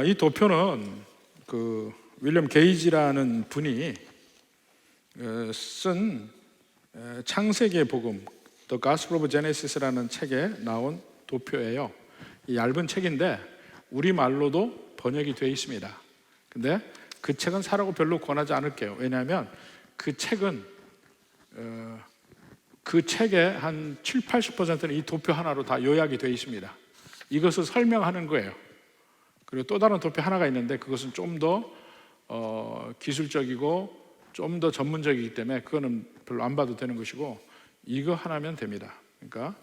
이 도표는 그 윌리엄 게이지라는 분이 쓴 창세기의 복음, The Gospel of Genesis라는 책에 나온 도표예요. 이 얇은 책인데 우리말로도 번역이 되어 있습니다. 근데 그 책은 사라고 별로 권하지 않을게요. 왜냐하면 그 책은 그 책의 한 7, 80%는 이 도표 하나로 다 요약이 되어 있습니다. 이것을 설명하는 거예요. 그리고 또 다른 도표 하나가 있는데 그것은 좀 더 기술적이고 좀 더 전문적이기 때문에 그거는 별로 안 봐도 되는 것이고 이거 하나면 됩니다. 그러니까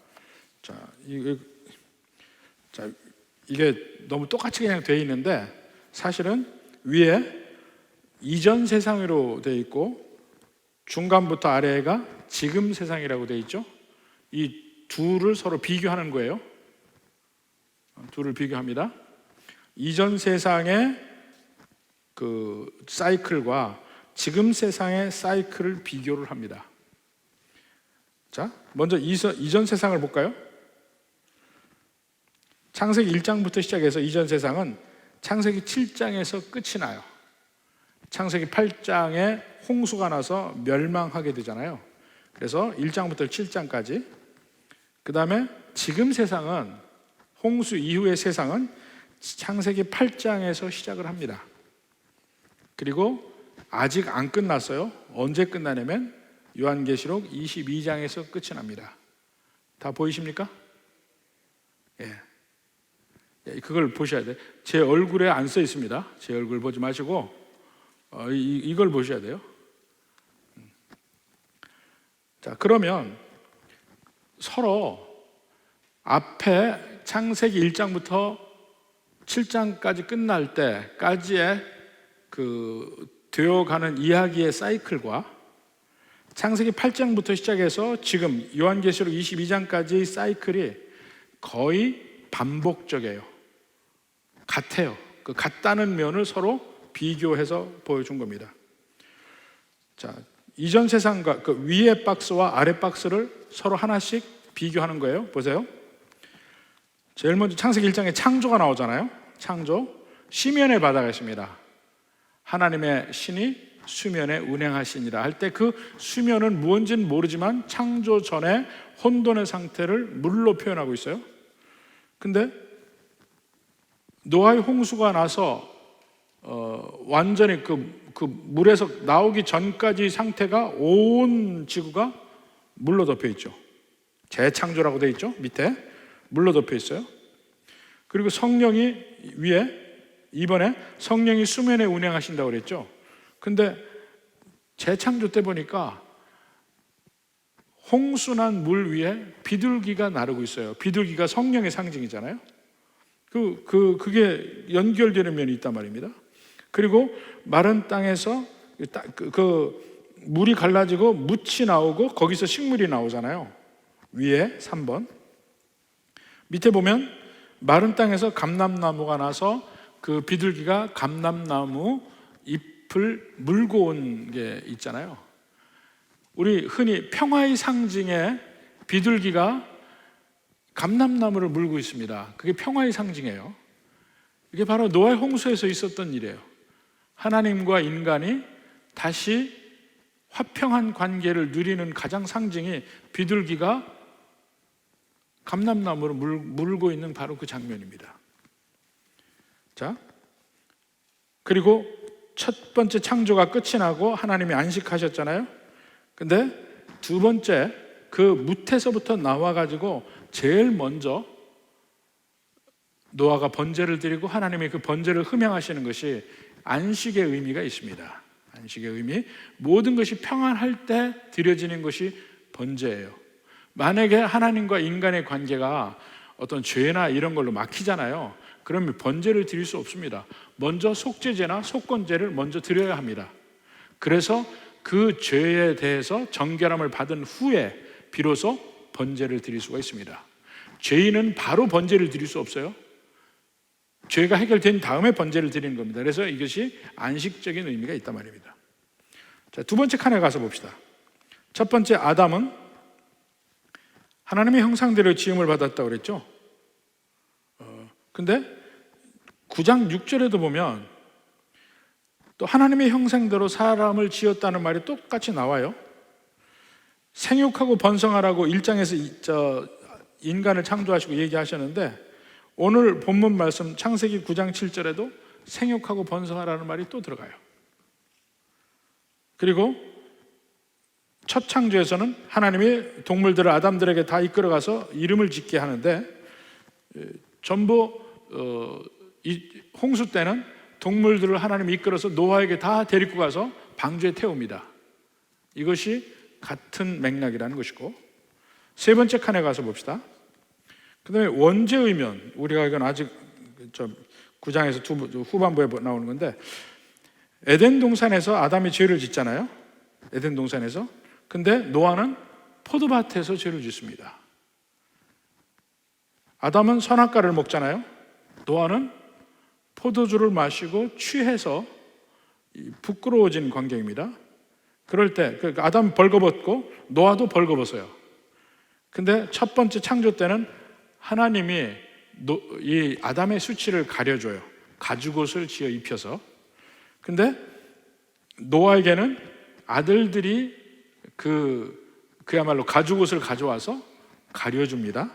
이게 너무 똑같이 그냥 되어 있는데 사실은 위에 이전 세상으로 되어 있고 중간부터 아래가 지금 세상이라고 되어 있죠. 이 둘을 서로 비교하는 거예요. 둘을 비교합니다. 이전 세상의 그 사이클과 지금 세상의 사이클을 비교를 합니다. 자, 먼저 이전 세상을 볼까요? 창세기 1장부터 시작해서 이전 세상은 창세기 7장에서 끝이 나요. 창세기 8장에 홍수가 나서 멸망하게 되잖아요. 그래서 1장부터 7장까지. 그 다음에 지금 세상은, 홍수 이후의 세상은 창세기 8장에서 시작을 합니다. 그리고 아직 안 끝났어요. 언제 끝나냐면 요한계시록 22장에서 끝이 납니다. 다 보이십니까? 예. 그걸 보셔야 돼요. 제 얼굴에 안 써 있습니다. 제 얼굴 보지 마시고 이걸 보셔야 돼요. 자, 그러면 서로 앞에 창세기 1장부터 7장까지 끝날 때까지의 그 되어가는 이야기의 사이클과 창세기 8장부터 시작해서 지금 요한계시록 22장까지의 사이클이 거의 반복적이에요. 같아요. 그 같다는 면을 서로 비교해서 보여준 겁니다. 자, 이전 세상과 그 위의 박스와 아래 박스를 서로 하나씩 비교하는 거예요. 보세요. 제일 먼저 창세기 1장에 창조가 나오잖아요. 창조. 시면의 바다가 있습니다. 하나님의 신이 수면에 운행하시니라 할 때 그 수면은 무언지는 모르지만 창조 전에 혼돈의 상태를 물로 표현하고 있어요. 근데 노아의 홍수가 나서 완전히 그 물에서 나오기 전까지 상태가 온 지구가 물로 덮여 있죠. 재창조라고 되어 있죠. 밑에 물로 덮여 있어요. 그리고 성령이 위에, 이번에 성령이 수면에 운행하신다고 그랬죠. 근데 재창조 때 보니까 홍수난 물 위에 비둘기가 나르고 있어요. 비둘기가 성령의 상징이잖아요. 그게 연결되는 면이 있단 말입니다. 그리고 마른 땅에서 그 물이 갈라지고 묻이 나오고 거기서 식물이 나오잖아요. 위에 3번. 밑에 보면 마른 땅에서 감람나무가 나서 그 비둘기가 감람나무 잎을 물고 온 게 있잖아요. 우리 흔히 평화의 상징의 비둘기가 감람나무를 물고 있습니다. 그게 평화의 상징이에요. 이게 바로 노아의 홍수에서 있었던 일이에요. 하나님과 인간이 다시 화평한 관계를 누리는 가장 상징이 비둘기가 감람나무를 물고 있는 바로 그 장면입니다. 자, 그리고 첫 번째 창조가 끝이 나고 하나님이 안식하셨잖아요. 근데 두 번째 그 무태서부터 나와가지고 제일 먼저 노아가 번제를 드리고 하나님이 그 번제를 흠양하시는 것이 안식의 의미가 있습니다. 안식의 의미, 모든 것이 평안할 때 드려지는 것이 번제예요. 만약에 하나님과 인간의 관계가 어떤 죄나 이런 걸로 막히잖아요. 그러면 번제를 드릴 수 없습니다. 먼저 속죄제나 속건제를 먼저 드려야 합니다. 그래서 그 죄에 대해서 정결함을 받은 후에 비로소 번제를 드릴 수가 있습니다. 죄인은 바로 번제를 드릴 수 없어요. 죄가 해결된 다음에 번제를 드리는 겁니다. 그래서 이것이 안식적인 의미가 있단 말입니다. 자, 두 번째 칸에 가서 봅시다. 첫 번째 아담은 하나님의 형상대로 지음을 받았다고 그랬죠. 근데 9장 6절에도 보면 또 하나님의 형상대로 사람을 지었다는 말이 똑같이 나와요. 생육하고 번성하라고 1장에서 인간을 창조하시고 얘기하셨는데, 오늘 본문 말씀 창세기 9장 7절에도 생육하고 번성하라는 말이 또 들어가요. 그리고 첫 창조에서는 하나님이 동물들을 아담들에게 다 이끌어가서 이름을 짓게 하는데, 전부 이 홍수 때는 동물들을 하나님이 이끌어서 노아에게 다 데리고 가서 방주에 태웁니다. 이것이 같은 맥락이라는 것이고, 세 번째 칸에 가서 봅시다. 그 다음에 원죄의면, 우리가 이건 아직 9장에서 후반부에 나오는 건데, 에덴 동산에서 아담이 죄를 짓잖아요. 에덴 동산에서. 근데 노아는 포도밭에서 죄를 짓습니다. 아담은 선악과를 먹잖아요. 노아는 포도주를 마시고 취해서 부끄러워진 관계입니다. 그럴 때 아담 벌거벗고 노아도 벌거벗어요. 근데 첫 번째 창조 때는 하나님이 이 아담의 수치를 가려줘요. 가죽옷을 지어 입혀서. 근데 노아에게는 아들들이 그야말로 가죽옷을 가져와서 가려줍니다.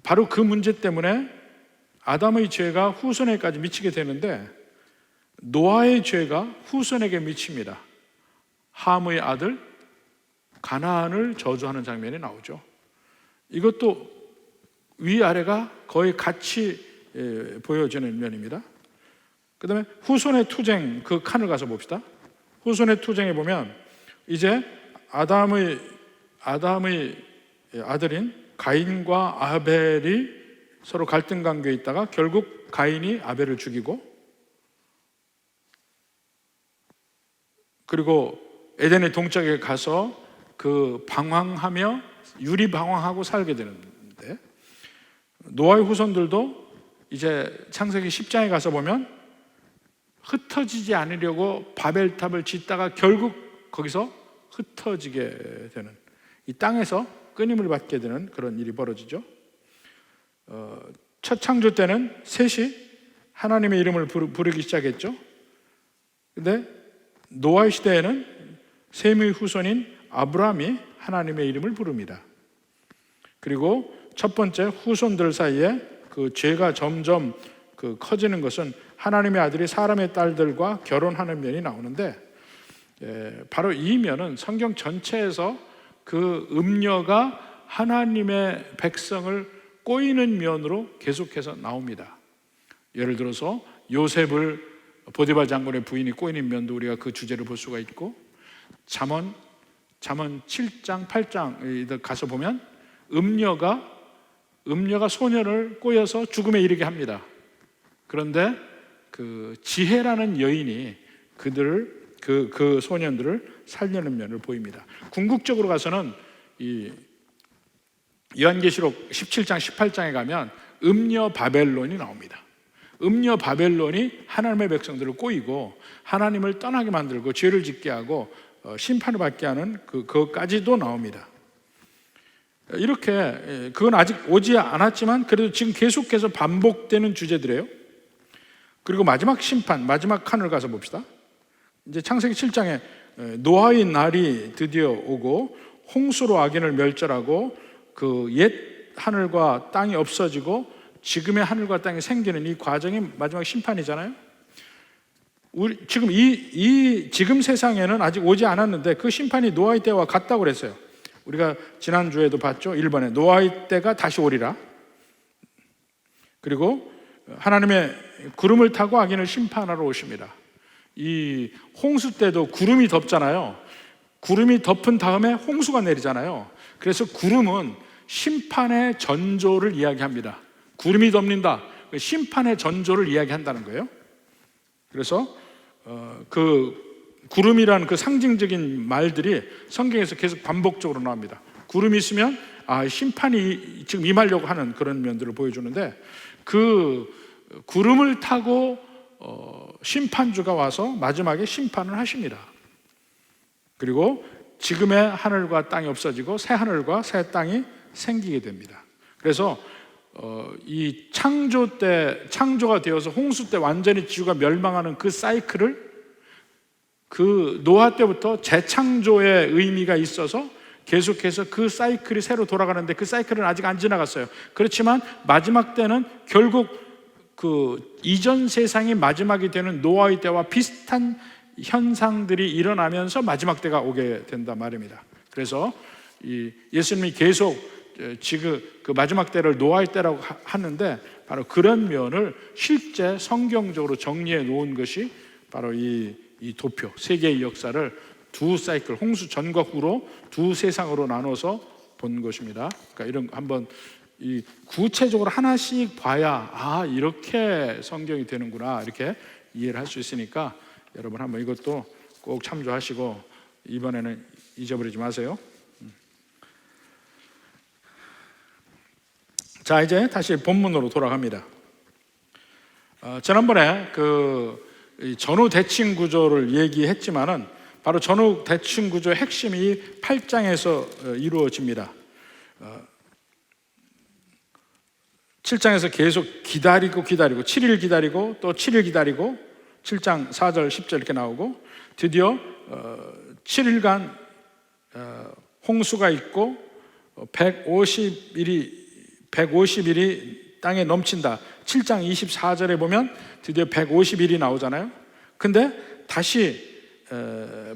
바로 그 문제 때문에 아담의 죄가 후손에까지 미치게 되는데, 노아의 죄가 후손에게 미칩니다. 함의 아들 가나안을 저주하는 장면이 나오죠. 이것도 위아래가 거의 같이 보여지는 면입니다. 그 다음에 후손의 투쟁, 그 칸을 가서 봅시다. 후손의 투쟁에 보면 이제 아담의 아들인 가인과 아벨이 서로 갈등 관계에 있다가 결국 가인이 아벨을 죽이고, 그리고 에덴의 동쪽에 가서 그 방황하며 유리방황하고 살게 되는데, 노아의 후손들도 이제 창세기 10장에 가서 보면 흩어지지 않으려고 바벨탑을 짓다가 결국 거기서 흩어지게 되는, 이 땅에서 끊임을 받게 되는 그런 일이 벌어지죠. 첫 창조 때는 셋이 하나님의 이름을 부르기 시작했죠. 근데 노아의 시대에는 셈의 후손인 아브라함이 하나님의 이름을 부릅니다. 그리고 첫 번째 후손들 사이에 그 죄가 점점 커지는 것은 하나님의 아들이 사람의 딸들과 결혼하는 면이 나오는데, 바로 이 면은 성경 전체에서 그 음녀가 하나님의 백성을 꼬이는 면으로 계속해서 나옵니다. 예를 들어서 요셉을 보디발 장군의 부인이 꼬이는 면도 우리가 그 주제를 볼 수가 있고, 잠언 7장 8장 가서 보면 음녀가 소년을 꼬여서 죽음에 이르게 합니다. 그런데 그 지혜라는 여인이 그 소년들을 살려는 면을 보입니다. 궁극적으로 가서는 이 요한계시록 17장 18장에 가면 음녀 바벨론이 나옵니다. 음녀 바벨론이 하나님의 백성들을 꼬이고 하나님을 떠나게 만들고 죄를 짓게 하고 심판을 받게 하는 그것까지도 나옵니다. 이렇게 그건 아직 오지 않았지만 그래도 지금 계속해서 반복되는 주제들이에요. 그리고 마지막 심판, 마지막 칸을 가서 봅시다. 이제 창세기 7장에 노아의 날이 드디어 오고 홍수로 악인을 멸절하고 그 옛 하늘과 땅이 없어지고 지금의 하늘과 땅이 생기는 이 과정이 마지막 심판이잖아요. 지금 세상에는 아직 오지 않았는데 그 심판이 노아의 때와 같다고 그랬어요. 우리가 지난주에도 봤죠. 1번에 노아의 때가 다시 오리라. 그리고 하나님의 구름을 타고 악인을 심판하러 오십니다. 이 홍수 때도 구름이 덮잖아요. 구름이 덮은 다음에 홍수가 내리잖아요. 그래서 구름은 심판의 전조를 이야기합니다. 구름이 덮는다, 심판의 전조를 이야기한다는 거예요. 그래서 그 구름이라는 그 상징적인 말들이 성경에서 계속 반복적으로 나옵니다. 구름이 있으면 심판이 지금 임하려고 하는 그런 면들을 보여주는데, 그 구름을 타고 심판주가 와서 마지막에 심판을 하십니다. 그리고 지금의 하늘과 땅이 없어지고 새 하늘과 새 땅이 생기게 됩니다. 그래서 이 창조가 되어서 홍수 때 완전히 지구가 멸망하는 그 사이클을 그 노아 때부터 재창조의 의미가 있어서 계속해서 그 사이클이 새로 돌아가는데 그 사이클은 아직 안 지나갔어요. 그렇지만 마지막 때는 결국 그 이전 세상이 마지막이 되는 노아의 때와 비슷한 현상들이 일어나면서 마지막 때가 오게 된단 말입니다. 그래서 이 예수님이 계속 지금 그 마지막 때를 노아의 때라고 하는데 바로 그런 면을 실제 성경적으로 정리해 놓은 것이 바로 이 도표, 세계의 역사를 두 사이클, 홍수 전과 후로 두 세상으로 나눠서 본 것입니다. 그러니까 이런 한번 이 구체적으로 하나씩 봐야 이렇게 성경이 되는구나 이렇게 이해를 할 수 있으니까 여러분 한번 이것도 꼭 참조하시고 이번에는 잊어버리지 마세요. 자, 이제 다시 본문으로 돌아갑니다. 지난번에 그 전후 대칭 구조를 얘기했지만은 바로 전후 대칭 구조의 핵심이 8장에서 이루어집니다. 7장에서 계속 기다리고 7일 기다리고 또 7일 기다리고 7장 4절 10절 이렇게 나오고 드디어 7일간 홍수가 있고 150일이 땅에 넘친다. 7장 24절에 보면 드디어 150일이 나오잖아요. 근데 다시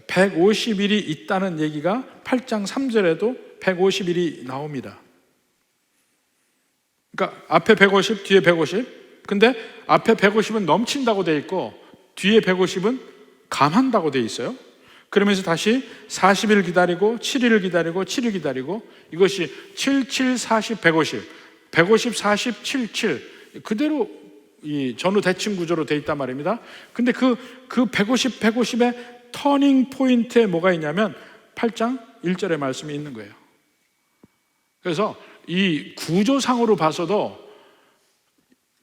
150일이 있다는 얘기가 8장 3절에도 150일이 나옵니다. 그러니까 앞에 150, 뒤에 150. 근데 앞에 150은 넘친다고 돼 있고 뒤에 150은 감한다고 돼 있어요. 그러면서 다시 40일 기다리고 7일을 기다리고 7일 기다리고 이것이 7, 7, 40, 150 150, 40, 7, 7 그대로 이 전후 대칭 구조로 돼 있단 말입니다. 근데 그 150, 150의 터닝 포인트에 뭐가 있냐면 8장 1절의 말씀이 있는 거예요. 그래서 이 구조상으로 봐서도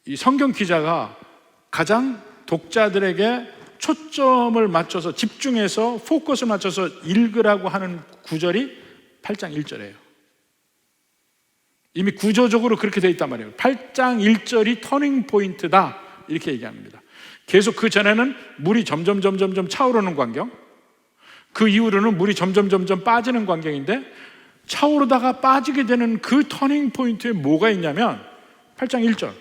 이 성경 기자가 가장 독자들에게 초점을 맞춰서 집중해서 포커스를 맞춰서 읽으라고 하는 구절이 8장 1절이에요. 이미 구조적으로 그렇게 되어 있단 말이에요. 8장 1절이 터닝 포인트다 이렇게 얘기합니다. 계속 그 전에는 물이 점점 차오르는 광경, 그 이후로는 물이 점점 빠지는 광경인데 차오르다가 빠지게 되는 그 터닝 포인트에 뭐가 있냐면 8장 1절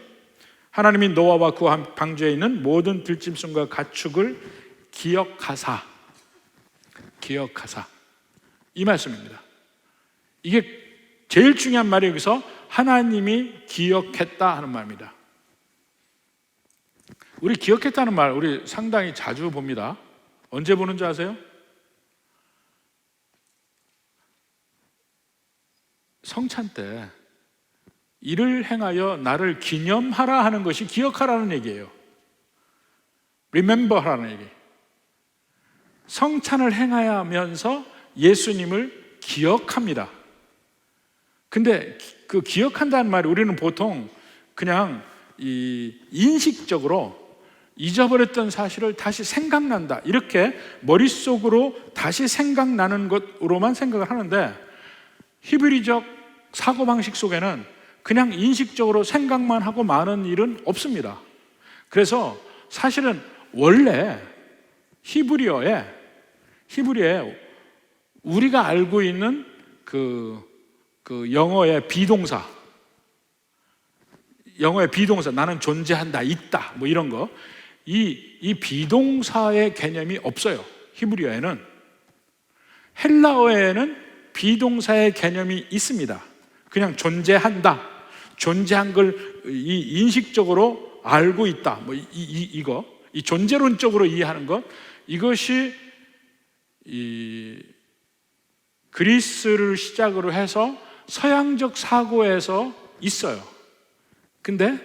하나님이 노아와 그 방주에 있는 모든 들짐승과 가축을 기억하사 이 말씀입니다. 이게 제일 중요한 말이 여기서 하나님이 기억했다 하는 말입니다. 우리 기억했다는 말 우리 상당히 자주 봅니다. 언제 보는 줄 아세요? 성찬 때 이를 행하여 나를 기념하라 하는 것이 기억하라는 얘기예요. Remember 하라는 얘기. 성찬을 행하여 하면서 예수님을 기억합니다. 근데 그 기억한다는 말이 우리는 보통 그냥 인식적으로 잊어버렸던 사실을 다시 생각난다 이렇게 머릿속으로 다시 생각나는 것으로만 생각을 하는데 히브리적 사고방식 속에는 그냥 인식적으로 생각만 하고 마는 일은 없습니다. 그래서 사실은 원래 히브리어에 우리가 알고 있는 그 영어의 비동사 나는 존재한다, 있다 뭐 이런 거 이 비동사의 개념이 없어요. 히브리어에는. 헬라어에는 비동사의 개념이 있습니다. 그냥 존재한다, 존재한 걸 인식적으로 알고 있다 뭐 이거 이 존재론적으로 이해하는 것 이것이 이 그리스를 시작으로 해서 서양적 사고에서 있어요. 근데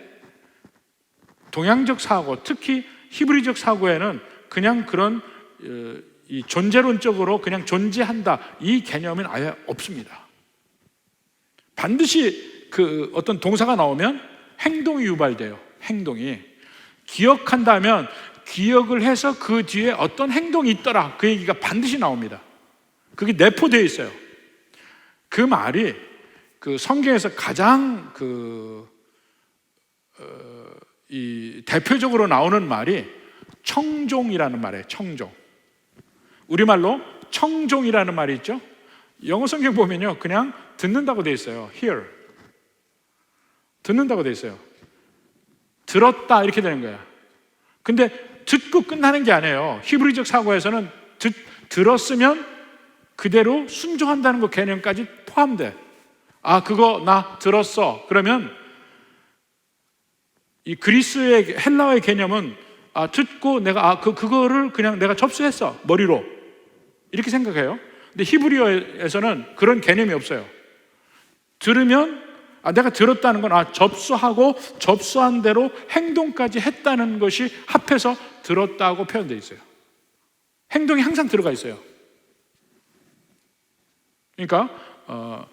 동양적 사고, 특히 히브리적 사고에는 그냥 그런 이 존재론적으로 그냥 존재한다 이 개념은 아예 없습니다. 반드시 그 어떤 동사가 나오면 행동이 유발돼요. 행동이 기억한다면 기억을 해서 그 뒤에 어떤 행동이 있더라 그 얘기가 반드시 나옵니다. 그게 내포되어 있어요. 그 말이 그 성경에서 가장 이 대표적으로 나오는 말이 청종이라는 말이에요. 청종. 우리말로 청종이라는 말이 있죠. 영어 성경 보면요, 그냥 듣는다고 돼 있어요. hear. 듣는다고 돼 있어요. 들었다 이렇게 되는 거야. 근데 듣고 끝나는 게 아니에요. 히브리적 사고에서는 들었으면 그대로 순종한다는 그 개념까지 포함돼. 아, 그거 나 들었어. 그러면 이 그리스의 헬라어의 개념은 듣고 내가 그거를 그냥 내가 접수했어. 머리로. 이렇게 생각해요. 근데 히브리어에서는 그런 개념이 없어요. 들으면 내가 들었다는 건 접수하고 접수한 대로 행동까지 했다는 것이 합해서 들었다고 표현되어 있어요. 행동이 항상 들어가 있어요. 그러니까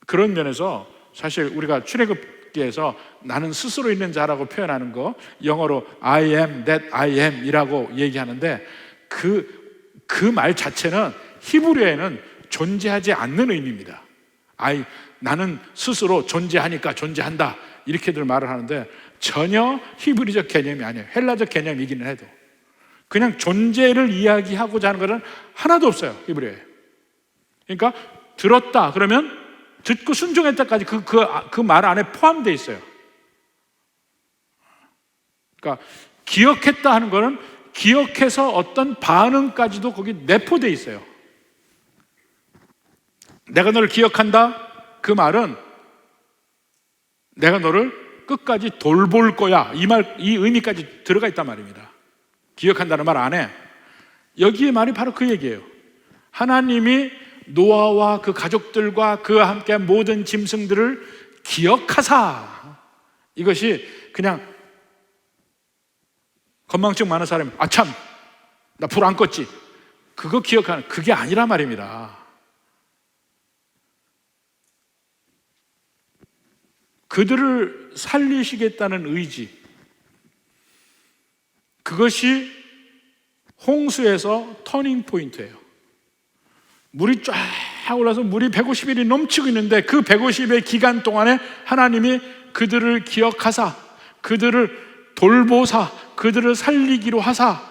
그런 면에서 사실 우리가 출애굽기에서 나는 스스로 있는 자라고 표현하는 거, 영어로 I am that I am 이라고 얘기하는데 그 말 자체는 히브리어에는 존재하지 않는 의미입니다. 나는 스스로 존재하니까 존재한다 이렇게들 말을 하는데 전혀 히브리적 개념이 아니에요. 헬라적 개념이기는 해도 그냥 존재를 이야기하고자 하는 것은 하나도 없어요, 히브리어에. 그러니까 들었다 그러면 듣고 순종했다까지 그 말 안에 포함되어 있어요. 그러니까 기억했다 하는 것은 기억해서 어떤 반응까지도 거기 내포되어 있어요. 내가 너를 기억한다 그 말은 내가 너를 끝까지 돌볼 거야 이 의미까지 들어가 있단 말입니다. 기억한다는 말 안에 여기에 말이 바로 그 얘기예요. 하나님이 노아와 그 가족들과 그와 함께 모든 짐승들을 기억하사, 이것이 그냥 건망증 많은 사람이 참 나 불 안 껐지 그거 기억하는 그게 아니란 말입니다. 그들을 살리시겠다는 의지, 그것이 홍수에서 터닝 포인트예요. 물이 쫙 올라서 물이 150일이 넘치고 있는데 그 150의 기간 동안에 하나님이 그들을 기억하사 그들을 돌보사 그들을 살리기로 하사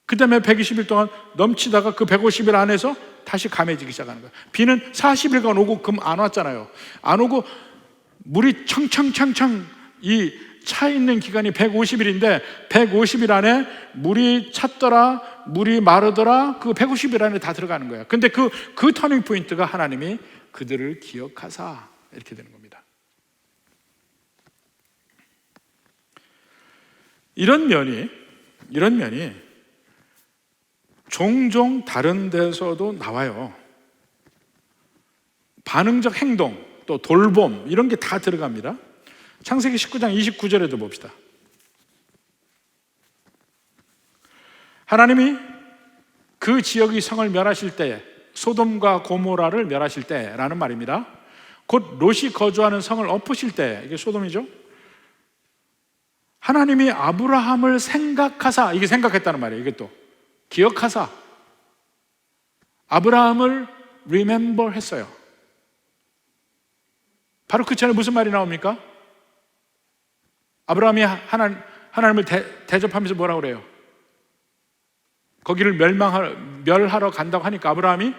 그 다음에 120일 동안 넘치다가 그 150일 안에서 다시 감해지기 시작하는 거예요. 비는 40일간 오고 그럼 안 왔잖아요. 안 오고 물이 청청청청 이 차 있는 기간이 150일인데 150일 안에 물이 찼더라 물이 마르더라 그 150일 안에 다 들어가는 거예요. 근데 그 터닝 포인트가 하나님이 그들을 기억하사 이렇게 되는 겁니다. 이런 면이 종종 다른 데서도 나와요. 반응적 행동 또 돌봄 이런 게 다 들어갑니다. 창세기 19장 29절에도 봅시다. 하나님이 그 지역의 성을 멸하실 때에 소돔과 고모라를 멸하실 때라는 말입니다. 곧 롯이 거주하는 성을 엎으실 때, 이게 소돔이죠. 하나님이 아브라함을 생각하사, 이게 생각했다는 말이에요. 이것도 기억하사 아브라함을 remember 했어요. 바로 그 전에 무슨 말이 나옵니까? 아브라함이 하나님을 대접하면서 뭐라고 그래요? 거기를 멸하러 간다고 하니까 아브라함이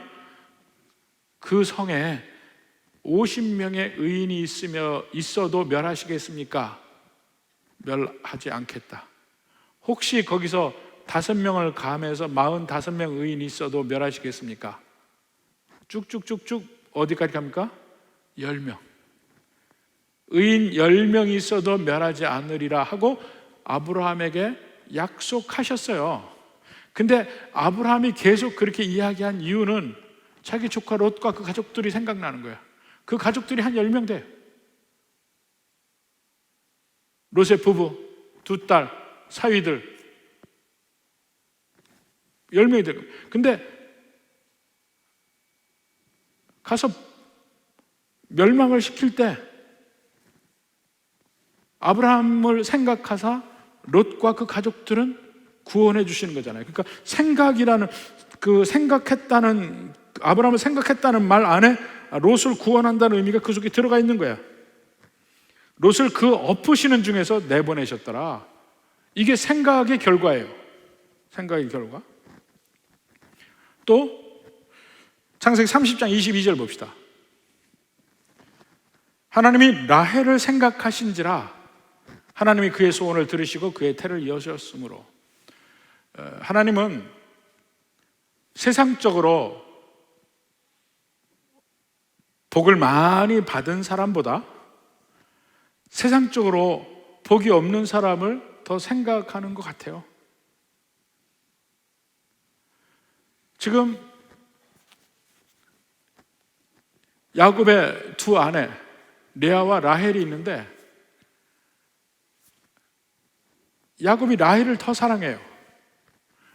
그 성에 50명의 의인이 있어도 멸하시겠습니까? 멸하지 않겠다. 혹시 거기서 5명을 감해서 45명 의인이 있어도 멸하시겠습니까? 쭉쭉쭉쭉 어디까지 갑니까? 10명. 의인 10명이 있어도 멸하지 않으리라 하고 아브라함에게 약속하셨어요. 근데 아브라함이 계속 그렇게 이야기한 이유는 자기 조카 롯과 그 가족들이 생각나는 거예요. 그 가족들이 한 10명 돼요. 롯의 부부, 2딸, 사위들 10명이 되고, 근데 가서 멸망을 시킬 때 아브라함을 생각하사 롯과 그 가족들은 구원해 주시는 거잖아요. 그러니까 생각이라는 그 생각했다는 아브라함을 생각했다는 말 안에 롯을 구원한다는 의미가 그 속에 들어가 있는 거야. 롯을 그 엎으시는 중에서 내보내셨더라. 이게 생각의 결과예요. 생각의 결과. 또 창세기 30장 22절 봅시다. 하나님이 라헬을 생각하신지라 하나님이 그의 소원을 들으시고 그의 태를 여셨으므로. 하나님은 세상적으로 복을 많이 받은 사람보다 세상적으로 복이 없는 사람을 더 생각하는 것 같아요. 지금 야곱의 두 아내 레아와 라헬이 있는데 야곱이 라헬을 더 사랑해요.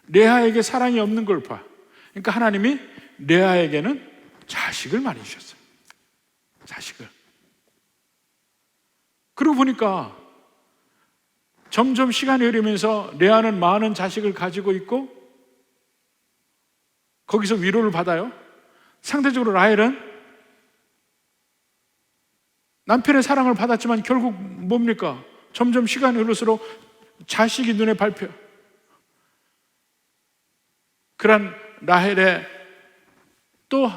레아에게 사랑이 없는 걸 봐. 그러니까 하나님이 레아에게는 자식을 많이 주셨어요. 자식을. 그러고 보니까 점점 시간이 흐르면서 레아는 많은 자식을 가지고 있고 거기서 위로를 받아요. 상대적으로 라헬은 남편의 사랑을 받았지만 결국 뭡니까? 점점 시간이 흐를수록 자식이 눈에 밟혀. 그런 라헬의 또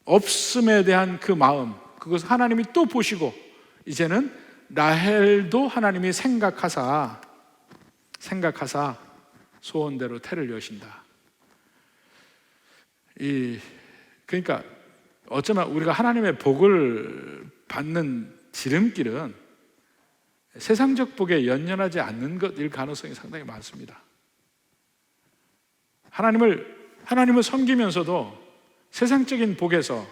없음에 대한 그 마음, 그것을 하나님이 또 보시고 이제는 라헬도 하나님이 생각하사 소원대로 태를 여신다. 그러니까 어쩌면 우리가 하나님의 복을 받는 지름길은 세상적 복에 연연하지 않는 것일 가능성이 상당히 많습니다. 하나님을 섬기면서도 세상적인 복에서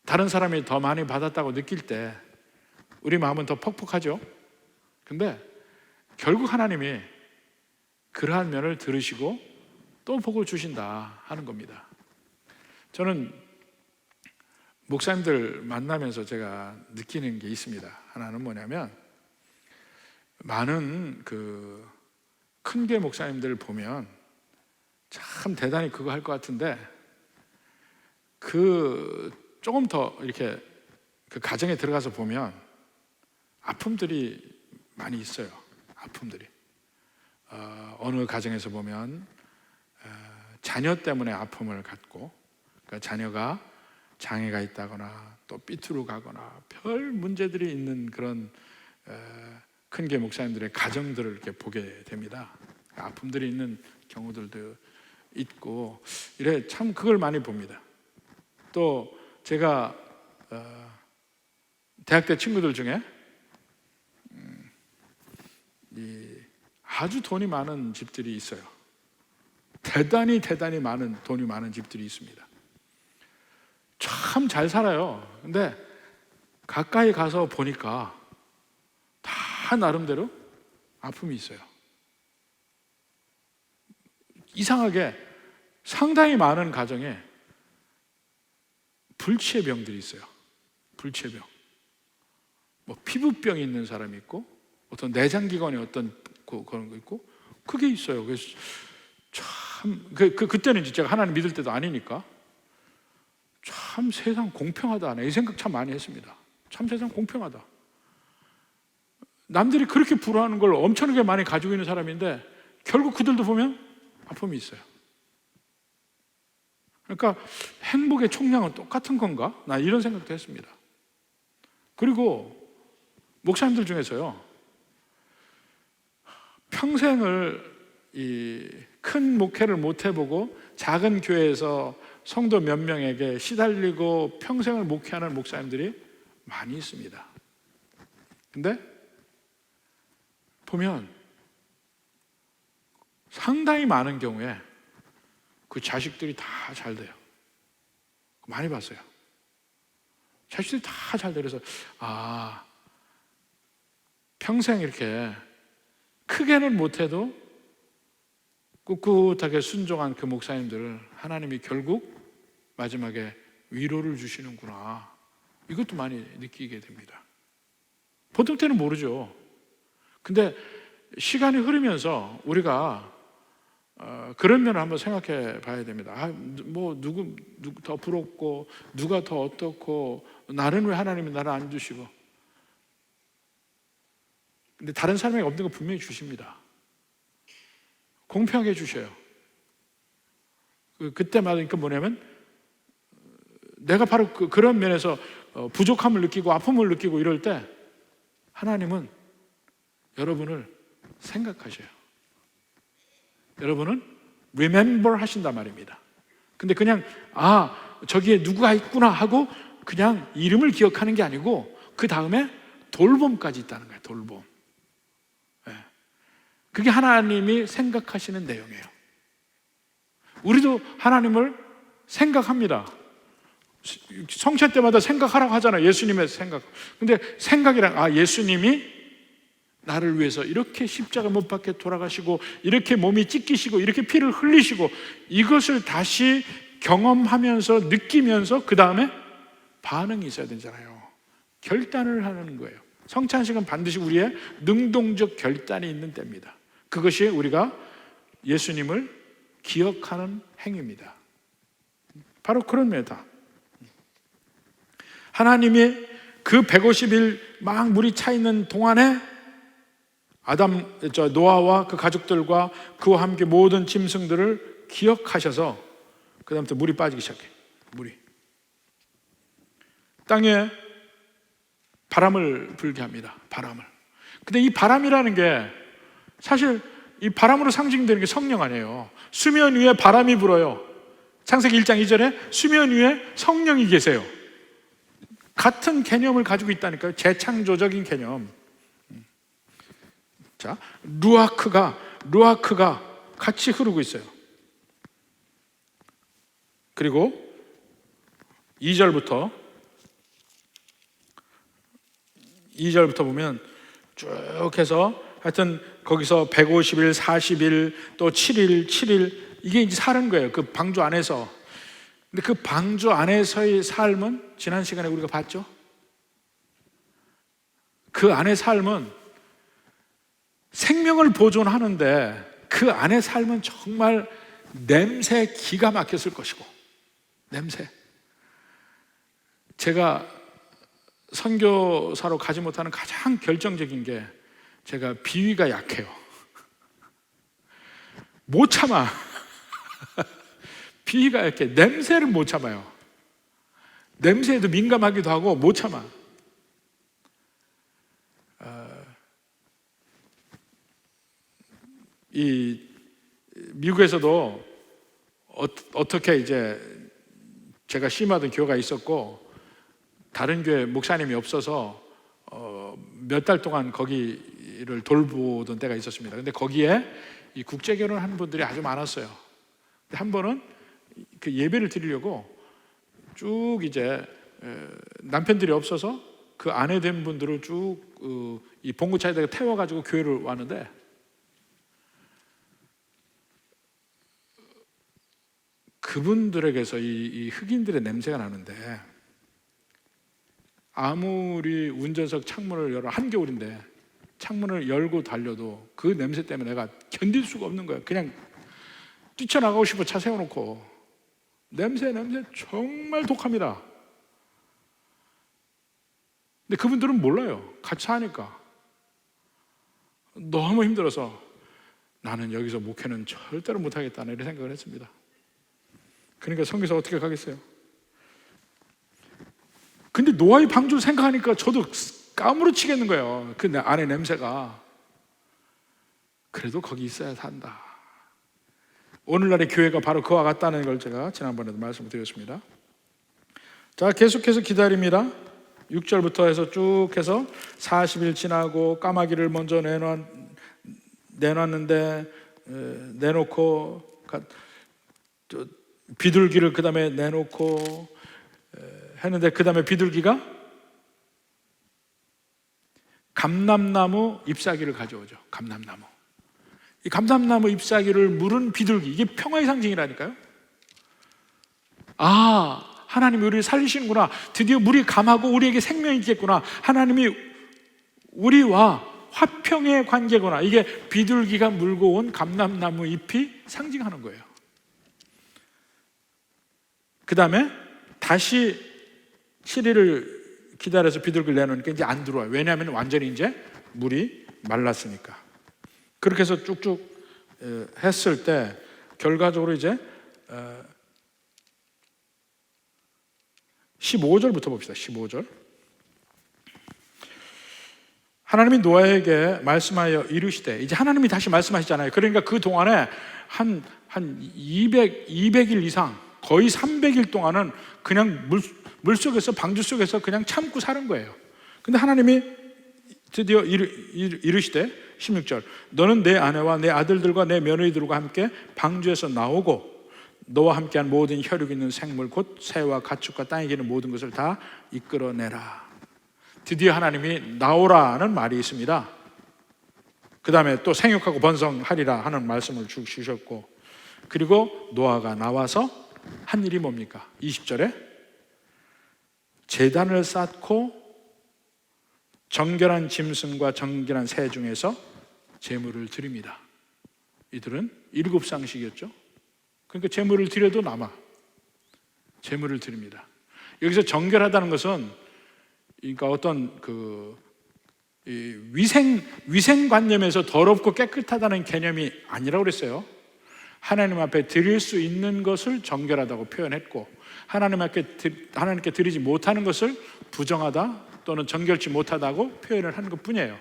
다른 사람이 더 많이 받았다고 느낄 때 우리 마음은 더 퍽퍽하죠. 근데 결국 하나님이 그러한 면을 들으시고 또 복을 주신다 하는 겁니다. 저는 목사님들 만나면서 제가 느끼는 게 있습니다. 하나는 뭐냐면 많은 그 큰교회 목사님들 보면 참 대단히 그거 할 것 같은데 조금 더 이렇게 그 가정에 들어가서 보면 아픔들이 많이 있어요. 아픔들이. 어느 가정에서 보면 자녀 때문에 아픔을 갖고, 그러니까 자녀가 장애가 있다거나 또 삐뚤어 가거나 별 문제들이 있는 그런 큰교회 목사님들의 가정들을 이렇게 보게 됩니다. 아픔들이 있는 경우들도 있고 이래 참 그걸 많이 봅니다. 또 제가 대학 때 친구들 중에 아주 돈이 많은 집들이 있어요. 대단히 많은 돈이 많은 집들이 있습니다. 참 잘 살아요. 근데 가까이 가서 보니까 다 나름대로 아픔이 있어요. 이상하게 상당히 많은 가정에 불치의 병들이 있어요. 불치의 병. 뭐 피부병이 있는 사람이 있고 어떤 내장기관에 어떤 그런 거 있고 그게 있어요. 그래서 참 그때는 제가 하나님 믿을 때도 아니니까 참 세상 공평하다. 이 생각 참 많이 했습니다. 참 세상 공평하다. 남들이 그렇게 부러워하는 걸 엄청나게 많이 가지고 있는 사람인데 결국 그들도 보면 아픔이 있어요. 그러니까 행복의 총량은 똑같은 건가? 나 이런 생각도 했습니다. 그리고 목사님들 중에서요, 평생을 큰 목회를 못 해보고 작은 교회에서 성도 몇 명에게 시달리고 평생을 목회하는 목사님들이 많이 있습니다. 근데 보면 상당히 많은 경우에 그 자식들이 다 잘 돼요. 많이 봤어요. 자식들이 다 잘 돼요. 그래서 평생 이렇게 크게는 못해도 꿋꿋하게 순종한 그 목사님들을 하나님이 결국 마지막에 위로를 주시는구나. 이것도 많이 느끼게 됩니다. 보통 때는 모르죠. 근데 시간이 흐르면서 우리가 그런 면을 한번 생각해 봐야 됩니다. 뭐 누구 더 부럽고 누가 더 어떻고 나는 왜 하나님이 나를 안 주시고 근데 다른 사람에게 없는 거 분명히 주십니다. 공평하게 주셔요. 그때 말하니까 뭐냐면 내가 바로 그런 면에서 부족함을 느끼고 아픔을 느끼고 이럴 때 하나님은 여러분을 생각하셔요. 여러분은 remember 하신단 말입니다. 근데 그냥 저기에 누구가 있구나 하고 그냥 이름을 기억하는 게 아니고 그 다음에 돌봄까지 있다는 거예요. 돌봄. 네. 그게 하나님이 생각하시는 내용이에요. 우리도 하나님을 생각합니다. 성찬 때마다 생각하라고 하잖아요. 예수님의 생각. 근데 생각이란 예수님이 나를 위해서 이렇게 십자가 못 박혀 돌아가시고 이렇게 몸이 찢기시고 이렇게 피를 흘리시고 이것을 다시 경험하면서 느끼면서 그 다음에 반응이 있어야 되잖아요. 결단을 하는 거예요. 성찬식은 반드시 우리의 능동적 결단이 있는 때입니다. 그것이 우리가 예수님을 기억하는 행위입니다. 바로 그런 메다. 하나님이 그 150일 막 물이 차 있는 동안에 노아와 그 가족들과 그와 함께 모든 짐승들을 기억하셔서 그 다음부터 물이 빠지기 시작해. 물이 땅에 바람을 불게 합니다. 바람을. 근데 이 바람이라는 게 사실 이 바람으로 상징되는 게 성령 아니에요. 수면 위에 바람이 불어요. 창세기 1장 2절에 수면 위에 성령이 계세요. 같은 개념을 가지고 있다니까요. 재창조적인 개념. 자, 루아크가 같이 흐르고 있어요. 그리고 2절부터 보면 쭉 해서 하여튼 거기서 150일, 40일, 또 7일 이게 이제 사는 거예요. 그 방주 안에서. 근데 그 방주 안에서의 삶은 지난 시간에 우리가 봤죠? 그 안의 삶은 생명을 보존하는데 그 안의 삶은 정말 냄새 기가 막혔을 것이고 냄새. 제가 선교사로 가지 못하는 가장 결정적인 게 제가 비위가 약해요. 못 참아. 비위가 약해. 냄새를 못 참아요. 냄새에도 민감하기도 하고 못 참아. 이 미국에서도 어떻게 이제 제가 심하던 교회가 있었고 다른 교회 목사님이 없어서 몇 달 동안 거기를 돌보던 때가 있었습니다. 근데 거기에 이 국제 결혼하는 분들이 아주 많았어요. 근데 한 번은 그 예배를 드리려고 쭉 이제 남편들이 없어서 그 아내 된 분들을 쭉 이 봉고차에다가 태워가지고 교회를 왔는데 그분들에게서 이 흑인들의 냄새가 나는데 아무리 운전석 창문을 열어 한겨울인데 창문을 열고 달려도 그 냄새 때문에 내가 견딜 수가 없는 거예요. 그냥 뛰쳐나가고 싶어. 차 세워놓고 냄새 정말 독합니다. 근데 그분들은 몰라요. 같이 하니까 너무 힘들어서 나는 여기서 목회는 절대로 못하겠다는 이런 생각을 했습니다. 그러니까 선교사 어떻게 가겠어요? 근데 노아의 방주를 생각하니까 저도 까무러치겠는 거예요. 그 안에 냄새가. 그래도 거기 있어야 산다. 오늘날의 교회가 바로 그와 같다는 걸 제가 지난번에도 말씀을 드렸습니다. 자, 계속해서 기다립니다. 6절부터 해서 쭉 해서 40일 지나고 까마귀를 먼저 내놨는데 내놓고 비둘기를 그 다음에 내놓고 했는데 그 다음에 비둘기가 감람나무 잎사귀를 가져오죠. 감람나무. 이 감람나무 잎사귀를 물은 비둘기, 이게 평화의 상징이라니까요. 하나님이 우리를 살리시는구나. 드디어 물이 감하고 우리에게 생명이 있겠구나. 하나님이 우리와 화평의 관계구나. 이게 비둘기가 물고 온 감람나무 잎이 상징하는 거예요. 그 다음에 다시 7일을 기다려서 비둘기를 내놓으니까 이제 안 들어와요. 왜냐하면 완전히 이제 물이 말랐으니까. 그렇게 해서 쭉쭉 했을 때 결과적으로 이제 15절부터 봅시다. 15절. 하나님이 노아에게 말씀하여 이르시되, 이제 하나님이 다시 말씀하시잖아요. 그러니까 그 동안에 한 200일 이상, 거의 300일 동안은 그냥 물 속에서, 방주 속에서 그냥 참고 사는 거예요. 근데 하나님이 드디어 이르시되 16절, 너는 내 아내와 내 아들들과 내 며느리들과 함께 방주에서 나오고 너와 함께한 모든 혈육 있는 생물 곧 새와 가축과 땅에 기는 모든 것을 다 이끌어내라. 드디어 하나님이 나오라는 말이 있습니다. 그 다음에 또 생육하고 번성하리라 하는 말씀을 주셨고, 그리고 노아가 나와서 한 일이 뭡니까? 20절에 제단을 쌓고 정결한 짐승과 정결한 새 중에서 제물을 드립니다. 이들은 7상식이었죠. 그러니까 제물을 드려도 남아. 제물을 드립니다. 여기서 정결하다는 것은, 그러니까 어떤 위생관념에서 더럽고 깨끗하다는 개념이 아니라고 그랬어요. 하나님 앞에 드릴 수 있는 것을 정결하다고 표현했고, 하나님께 드리지 못하는 것을 부정하다 또는 정결치 못하다고 표현을 하는 것 뿐이에요.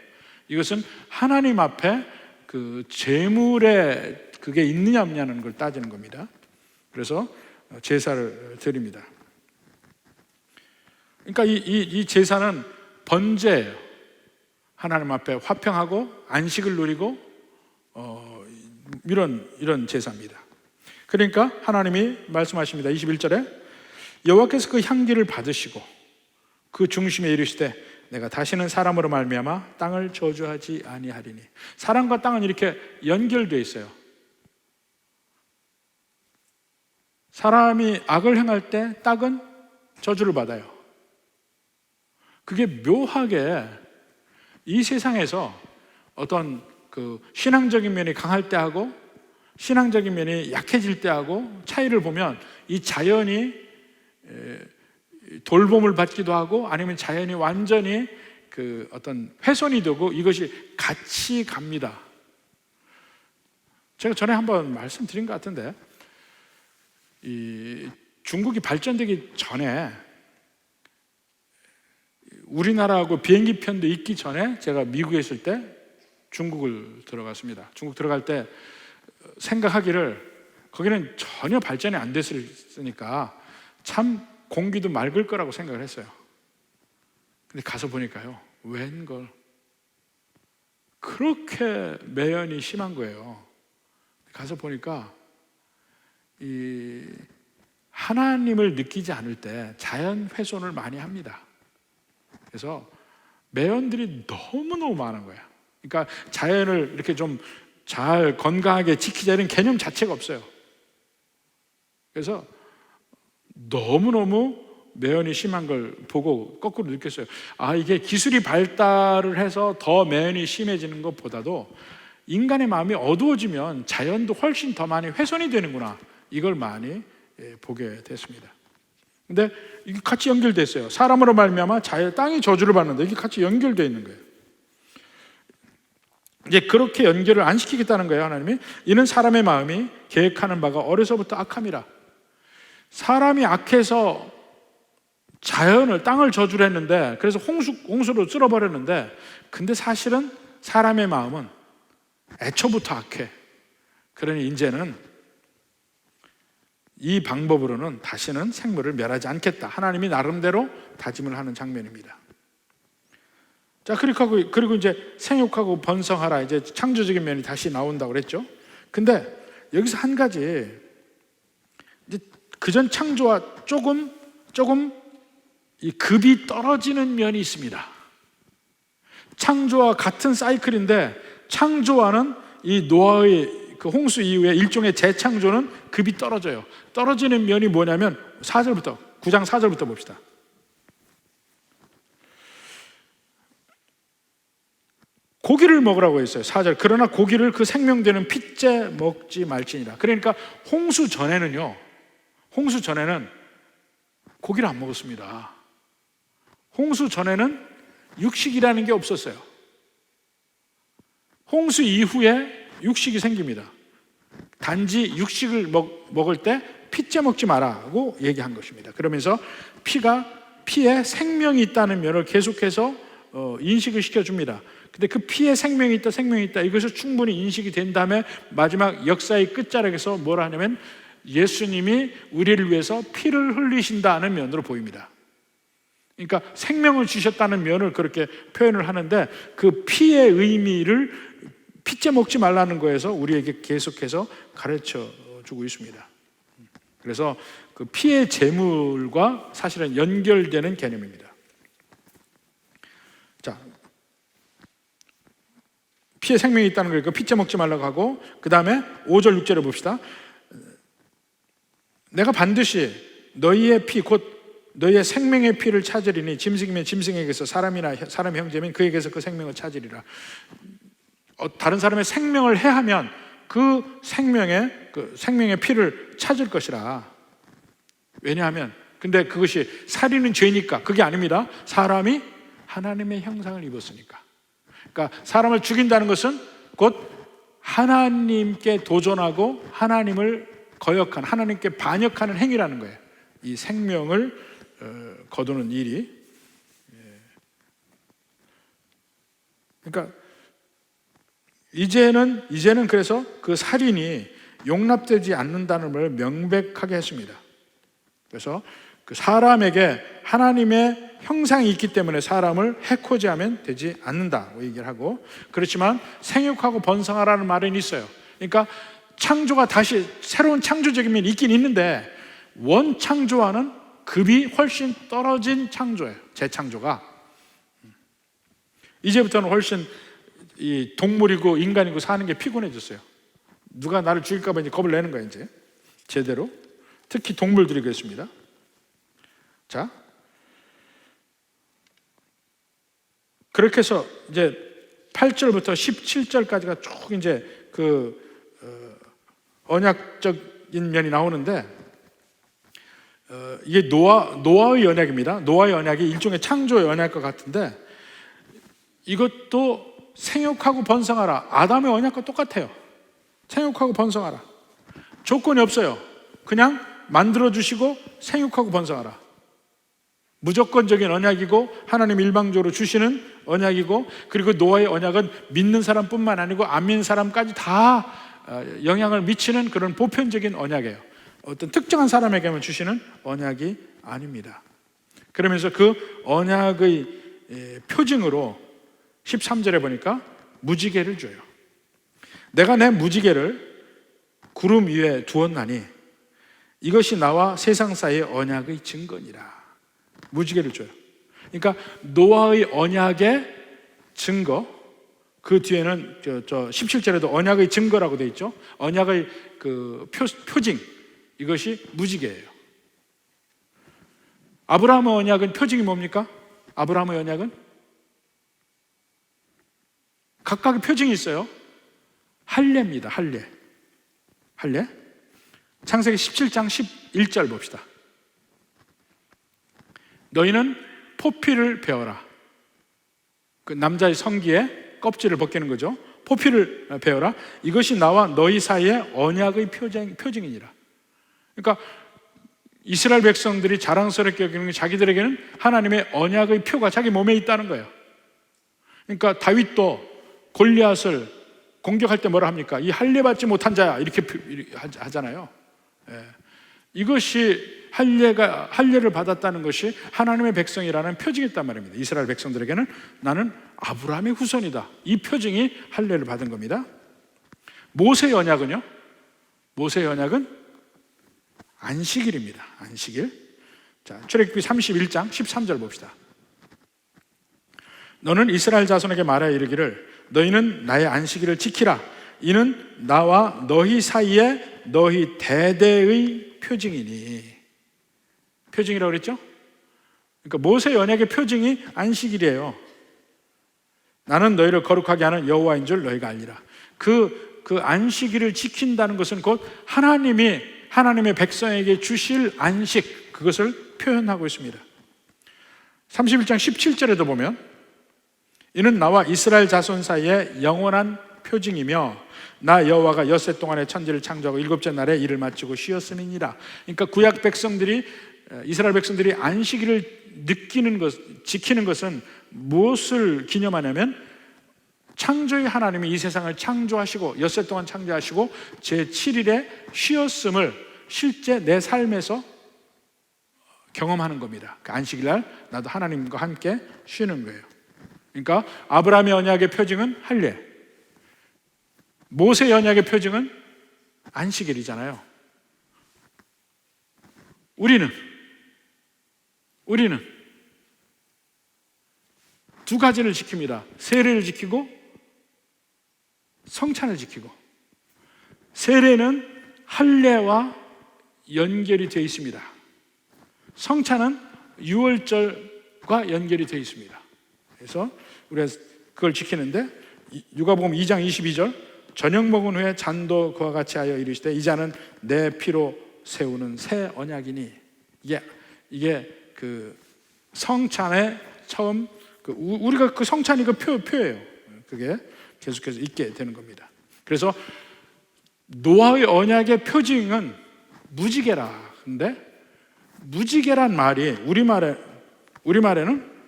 이것은 하나님 앞에 그 제물에 그게 있느냐 없느냐는 걸 따지는 겁니다. 그래서 제사를 드립니다. 그러니까 이 제사는 번제예요. 하나님 앞에 화평하고 안식을 누리고 이런 제사입니다. 그러니까 하나님이 말씀하십니다. 21절에 여호와께서 그 향기를 받으시고 그 중심에 이르시되 내가 다시는 사람으로 말미암아 땅을 저주하지 아니하리니. 사람과 땅은 이렇게 연결되어 있어요. 사람이 악을 행할 때 땅은 저주를 받아요. 그게 묘하게 이 세상에서 어떤 그 신앙적인 면이 강할 때하고 신앙적인 면이 약해질 때하고 차이를 보면, 이 자연이 돌봄을 받기도 하고 아니면 자연이 완전히 그 어떤 훼손이 되고 이것이 같이 갑니다. 제가 전에 한번 말씀드린 것 같은데, 이 중국이 발전되기 전에 우리나라하고 비행기 편도 있기 전에 제가 미국에 있을 때 중국을 들어갔습니다. 중국 들어갈 때 생각하기를 거기는 전혀 발전이 안 됐으니까 참 공기도 맑을 거라고 생각을 했어요. 근데 가서 보니까요, 웬걸 그렇게 매연이 심한 거예요. 가서 보니까 이 하나님을 느끼지 않을 때 자연 훼손을 많이 합니다. 그래서 매연들이 너무너무 많은 거야. 그러니까 자연을 이렇게 좀 잘 건강하게 지키자는 개념 자체가 없어요. 그래서 너무너무 매연이 심한 걸 보고 거꾸로 느꼈어요. 아, 이게 기술이 발달을 해서 더 매연이 심해지는 것보다도 인간의 마음이 어두워지면 자연도 훨씬 더 많이 훼손이 되는구나, 이걸 많이 보게 됐습니다. 근데 이게 같이 연결됐어요. 사람으로 말미암아 땅이 저주를 받는데 이게 같이 연결되어 있는 거예요. 이제 그렇게 연결을 안 시키겠다는 거예요, 하나님이. 이는 사람의 마음이 계획하는 바가 어려서부터 악함이라. 사람이 악해서 자연을, 땅을 저주를 했는데, 그래서 홍수로 쓸어버렸는데, 근데 사실은 사람의 마음은 애초부터 악해. 그러니 이제는 이 방법으로는 다시는 생물을 멸하지 않겠다. 하나님이 나름대로 다짐을 하는 장면입니다. 자, 그리고 이제 생육하고 번성하라, 이제 창조적인 면이 다시 나온다고 그랬죠. 근데 여기서 한 가지, 이제 그전 창조와 조금 이 급이 떨어지는 면이 있습니다. 창조와 같은 사이클인데, 창조와는 이 노아의 그 홍수 이후에 일종의 재창조는 급이 떨어져요. 떨어지는 면이 뭐냐면 9장 4절부터 봅시다. 고기를 먹으라고 했어요. 4절. 그러나 고기를 그 생명되는 핏째 먹지 말지니라. 그러니까 홍수 전에는 고기를 안 먹었습니다. 홍수 전에는 육식이라는 게 없었어요. 홍수 이후에 육식이 생깁니다. 단지 육식을 먹을 때 피째 먹지 마라고 얘기한 것입니다. 그러면서 피에 생명이 있다는 면을 계속해서 인식을 시켜줍니다. 근데 그 피에 생명이 있다 이것을 충분히 인식이 된 다음에 마지막 역사의 끝자락에서 뭐라 하냐면 예수님이 우리를 위해서 피를 흘리신다는 면으로 보입니다. 그러니까 생명을 주셨다는 면을 그렇게 표현을 하는데 그 피의 의미를 피째 먹지 말라는 거에서 우리에게 계속해서 가르쳐 주고 있습니다. 그래서 그 피의 제물과 사실은 연결되는 개념입니다. 자, 피에 생명이 있다는 거니까 피째 먹지 말라고 하고, 그 다음에 5절 6절을 봅시다. 내가 반드시 너희의 피 곧 너희의 생명의 피를 찾으리니 짐승이면 짐승에게서 사람이나 사람의 형제면 그에게서 그 생명을 찾으리라. 다른 사람의 생명을 해하면 그 생명의 피를 찾을 것이라. 왜냐하면 근데 그것이 살인은 죄니까 그게 아닙니다. 사람이 하나님의 형상을 입었으니까. 그러니까 사람을 죽인다는 것은 곧 하나님께 도전하고 하나님을 거역한, 하나님께 반역하는 행위라는 거예요. 이 생명을 거두는 일이. 그러니까 이제는 그래서 그 살인이 용납되지 않는다는 걸 명백하게 했습니다. 그래서 그 사람에게 하나님의 형상이 있기 때문에 사람을 해코지하면 되지 않는다고 얘기를 하고, 그렇지만 생육하고 번성하라는 말은 있어요. 그러니까 창조가 다시 새로운 창조적인 면이 있긴 있는데 원창조와는 급이 훨씬 떨어진 창조예요. 재창조가. 이제부터는 훨씬 이 동물이고 인간이고 사는 게 피곤해졌어요. 누가 나를 죽일까 봐 이제 겁을 내는 거예요, 이제. 제대로. 특히 동물들이 그렇습니다. 자. 그렇게 해서 이제 8절부터 17절까지가 쭉 이제 언약적인 면이 나오는데, 이게 노아의 언약입니다. 노아의 언약이 일종의 창조의 언약과 같은데, 이것도 생육하고 번성하라. 아담의 언약과 똑같아요. 생육하고 번성하라. 조건이 없어요. 그냥 만들어주시고 생육하고 번성하라. 무조건적인 언약이고 하나님 일방적으로 주시는 언약이고, 그리고 노아의 언약은 믿는 사람뿐만 아니고 안 믿는 사람까지 다 영향을 미치는 그런 보편적인 언약이에요. 어떤 특정한 사람에게만 주시는 언약이 아닙니다. 그러면서 그 언약의 표징으로 13절에 보니까 무지개를 줘요. 내가 내 무지개를 구름 위에 두었나니 이것이 나와 세상 사이의 언약의 증거니라. 무지개를 줘요. 그러니까 노아의 언약의 증거, 그 뒤에는 17절에도 언약의 증거라고 되어 있죠. 언약의 그 표징, 이것이 무지개예요. 아브라함의 언약은 표징이 뭡니까? 아브라함의 언약은 각각의 표징이 있어요. 할례입니다. 할례. 창세기 17장 11절 봅시다. 너희는 포피를 베어라. 그 남자의 성기에 껍질을 벗기는 거죠. 포피를 베어라. 이것이 나와 너희 사이에 언약의 표징이니라. 그러니까 이스라엘 백성들이 자랑스럽게 여기는 게 자기들에게는 하나님의 언약의 표가 자기 몸에 있다는 거예요. 그러니까 다윗도 골리앗을 공격할 때 뭐라 합니까? 이 할례 받지 못한 자야, 이렇게 하잖아요. 이것이 할례를 받았다는 것이 하나님의 백성이라는 표징이었단 말입니다. 이스라엘 백성들에게는 나는 아브라함의 후손이다, 이 표징이 할례를 받은 겁니다. 모세의 언약은요? 모세의 언약은 안식일입니다. 안식일. 자, 출애굽기 31장 13절 봅시다. 너는 이스라엘 자손에게 말하여 이르기를 너희는 나의 안식일을 지키라. 이는 나와 너희 사이에 너희 대대의 표징이니. 표징이라고 그랬죠? 그러니까 모세의 언약의 표징이 안식일이에요. 나는 너희를 거룩하게 하는 여호와인 줄 너희가 알리라. 그 안식일을 지킨다는 것은 곧 하나님의 백성에게 주실 안식, 그것을 표현하고 있습니다. 31장 17절에도 보면 이는 나와 이스라엘 자손 사이에 영원한 표징이며 나 여호와가 엿새 동안에 천지를 창조하고 일곱째 날에 일을 마치고 쉬었음이니라. 그러니까 구약 백성들이, 이스라엘 백성들이 안식일을 느끼는 것, 지키는 것은 무엇을 기념하냐면 창조의 하나님이 이 세상을 창조하시고 엿새 동안 창조하시고 제7일에 쉬었음을 실제 내 삶에서 경험하는 겁니다. 그 안식일날 나도 하나님과 함께 쉬는 거예요. 그러니까 아브라함의 언약의 표징은 할례, 모세의 언약의 표징은 안식일이잖아요. 우리는 두 가지를 지킵니다. 세례를 지키고 성찬을 지키고. 세례는 할례와 연결이 되어 있습니다. 성찬은 유월절과 연결이 되어 있습니다. 그래서 우리가 그걸 지키는데 누가복음 2장 22절 저녁 먹은 후에 잔도 그와 같이 하여 이르시되 이 잔은 내 피로 세우는 새 언약이니. 이게 그 성찬의 처음 우리가 그 성찬이 그 표예요. 그게 계속해서 있게 되는 겁니다. 그래서 노아의 언약의 표징은 무지개라. 근데 무지개란 말이 우리말에는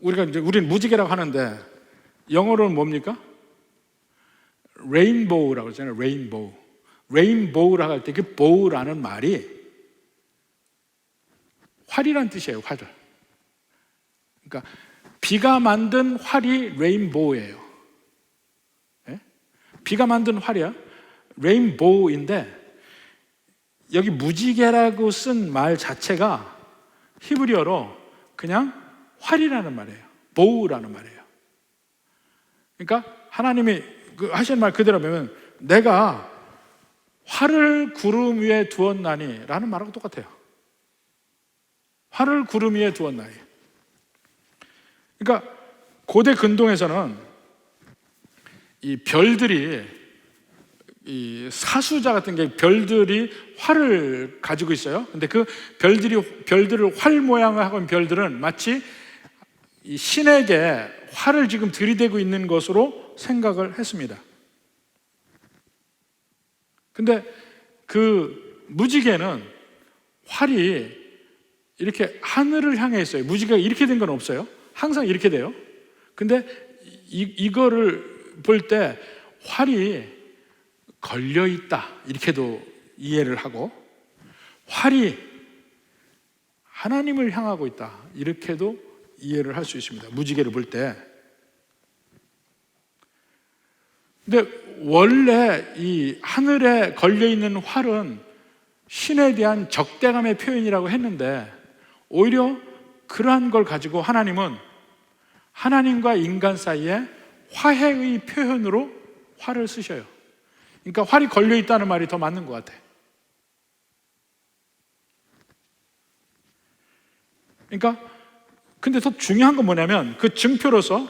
우리는 무지개라고 하는데 영어로는 뭡니까? 레인보우라고 그러잖아요. 레인보우라고 할 때 그 보우라는 말이 활이란 뜻이에요. 활을. 그러니까 비가 만든 활이 레인보우예요. 네? 비가 만든 활이야. 레인보우인데 여기 무지개라고 쓴 말 자체가 히브리어로 그냥 활이라는 말이에요. 보우라는 말이에요. 그러니까 하나님이 하시는 말 그대로 보면 내가 활을 구름 위에 두었나니 라는 말하고 똑같아요. 활을 구름 위에 두었나니. 그러니까 고대 근동에서는 이 별들이, 이 사수자 같은 게 별들이 활을 가지고 있어요. 근데 그 별들을 활 모양을 하고 있는 별들은 마치 이 신에게 활을 지금 들이대고 있는 것으로 생각을 했습니다. 근데 그 무지개는 활이 이렇게 하늘을 향해 있어요. 무지개가 이렇게 된 건 없어요. 항상 이렇게 돼요. 근데 이거를 볼 때 활이 걸려 있다 이렇게도 이해를 하고, 활이 하나님을 향하고 있다 이렇게도 이해를 할 수 있습니다. 무지개를 볼 때. 근데 원래 이 하늘에 걸려 있는 활은 신에 대한 적대감의 표현이라고 했는데 오히려 그러한 걸 가지고 하나님은 하나님과 인간 사이에 화해의 표현으로 활을 쓰셔요. 그러니까 활이 걸려 있다는 말이 더 맞는 것 같아. 그러니까 근데 더 중요한 건 뭐냐면 그 증표로서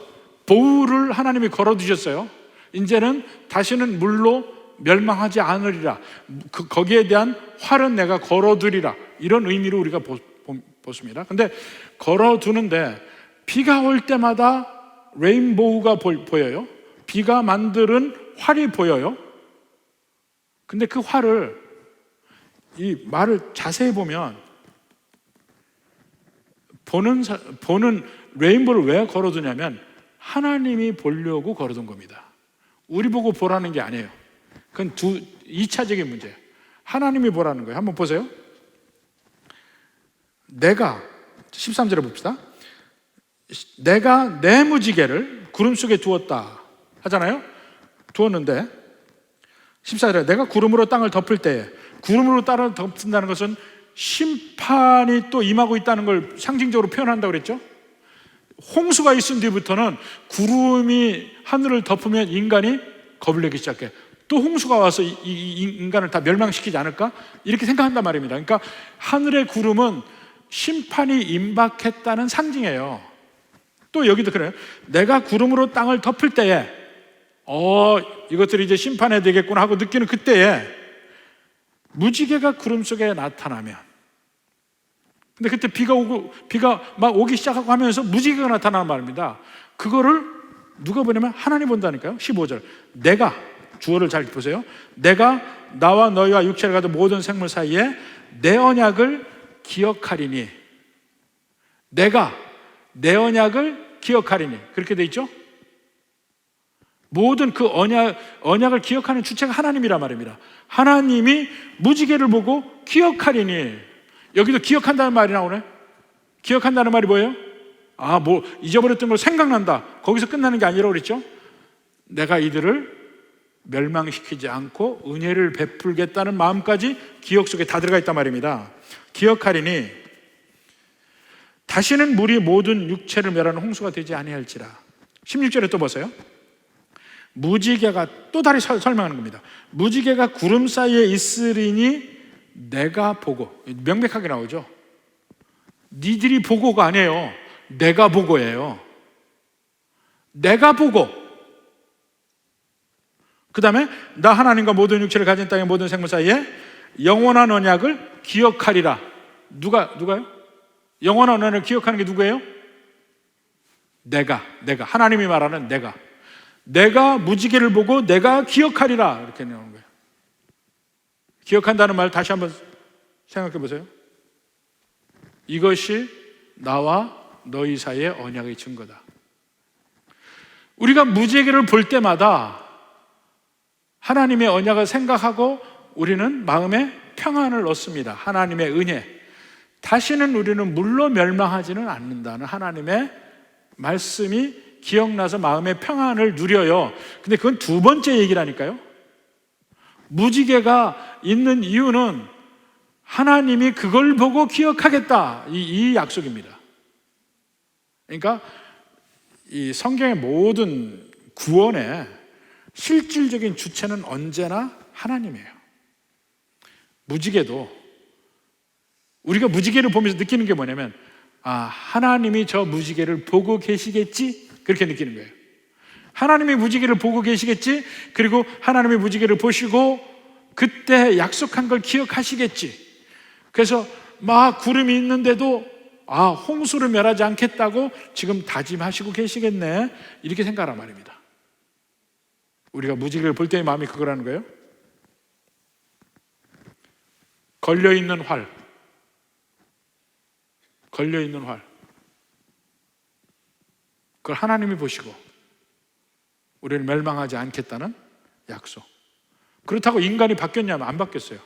보우를 하나님이 걸어두셨어요. 이제는 다시는 물로 멸망하지 않으리라. 거기에 대한 활은 내가 걸어두리라. 이런 의미로 우리가 보습니다. 근데 걸어두는데 비가 올 때마다 레인보우가 보여요. 비가 만드는 활이 보여요. 근데 그 활을, 이 말을 자세히 보면 보는 레인보우를 왜 걸어두냐면 하나님이 보려고 걸어둔 겁니다. 우리 보고 보라는 게 아니에요. 그건 2차적인 문제예요. 하나님이 보라는 거예요. 한번 보세요. 내가 13절에 봅시다. 내가 내 무지개를 구름 속에 두었다 하잖아요. 두었는데 14절에 내가 구름으로 땅을 덮을 때에, 구름으로 땅을 덮는다는 것은 심판이 또 임하고 있다는 걸 상징적으로 표현한다고 그랬죠. 홍수가 있은 뒤부터는 구름이 하늘을 덮으면 인간이 겁을 내기 시작해. 또 홍수가 와서 이 인간을 다 멸망시키지 않을까? 이렇게 생각한단 말입니다. 그러니까 하늘의 구름은 심판이 임박했다는 상징이에요. 또 여기도 그래요. 내가 구름으로 땅을 덮을 때에 이것들이 이제 심판해야 되겠구나 하고 느끼는 그때에 무지개가 구름 속에 나타나면, 근데 그때 비가 막 오기 시작하고 하면서 무지개가 나타나는 말입니다. 그거를 누가 보냐면 하나님 본다니까요. 15절. 내가, 주어를 잘 보세요. 내가 나와 너희와 육체를 가진 모든 생물 사이에 내 언약을 기억하리니. 내가 내 언약을 기억하리니. 그렇게 돼 있죠? 모든 그 언약을 기억하는 주체가 하나님이란 말입니다. 하나님이 무지개를 보고 기억하리니. 여기도 기억한다는 말이 나오네. 기억한다는 말이 뭐예요? 잊어버렸던 걸 생각난다. 거기서 끝나는 게 아니라고 그랬죠? 내가 이들을 멸망시키지 않고 은혜를 베풀겠다는 마음까지 기억 속에 다 들어가 있단 말입니다. 기억하리니 다시는 물이 모든 육체를 멸하는 홍수가 되지 아니할지라. 16절에 또 보세요. 무지개가 또 다시 설명하는 겁니다. 무지개가 구름 사이에 있으리니 내가 보고. 명백하게 나오죠. 니들이 보고가 아니에요. 내가 보고예요. 내가 보고. 그 다음에 나 하나님과 모든 육체를 가진 땅의 모든 생물 사이에 영원한 언약을 기억하리라. 누가요? 영원한 언약을 기억하는 게 누구예요? 내가 하나님이 말하는 내가 무지개를 보고 내가 기억하리라. 이렇게 나오는 거예요. 기억한다는 말 다시 한번 생각해 보세요. 이것이 나와 너희 사이의 언약의 증거다. 우리가 무지개를 볼 때마다 하나님의 언약을 생각하고 우리는 마음에 평안을 얻습니다. 하나님의 은혜. 다시는 우리는 물로 멸망하지는 않는다는 하나님의 말씀이 기억나서 마음의 평안을 누려요. 근데 그건 두 번째 얘기라니까요. 무지개가 있는 이유는 하나님이 그걸 보고 기억하겠다. 이 약속입니다. 그러니까 이 성경의 모든 구원의 실질적인 주체는 언제나 하나님이에요. 무지개도 우리가 무지개를 보면서 느끼는 게 뭐냐면 하나님이 저 무지개를 보고 계시겠지? 그렇게 느끼는 거예요. 하나님이 무지개를 보고 계시겠지? 그리고 하나님이 무지개를 보시고 그때 약속한 걸 기억하시겠지? 그래서 막 구름이 있는데도 홍수를 멸하지 않겠다고 지금 다짐하시고 계시겠네. 이렇게 생각하란 말입니다. 우리가 무지개를 볼 때의 마음이 그거라는 거예요. 걸려있는 활. 그걸 하나님이 보시고 우리를 멸망하지 않겠다는 약속. 그렇다고 인간이 바뀌었냐면 안 바뀌었어요.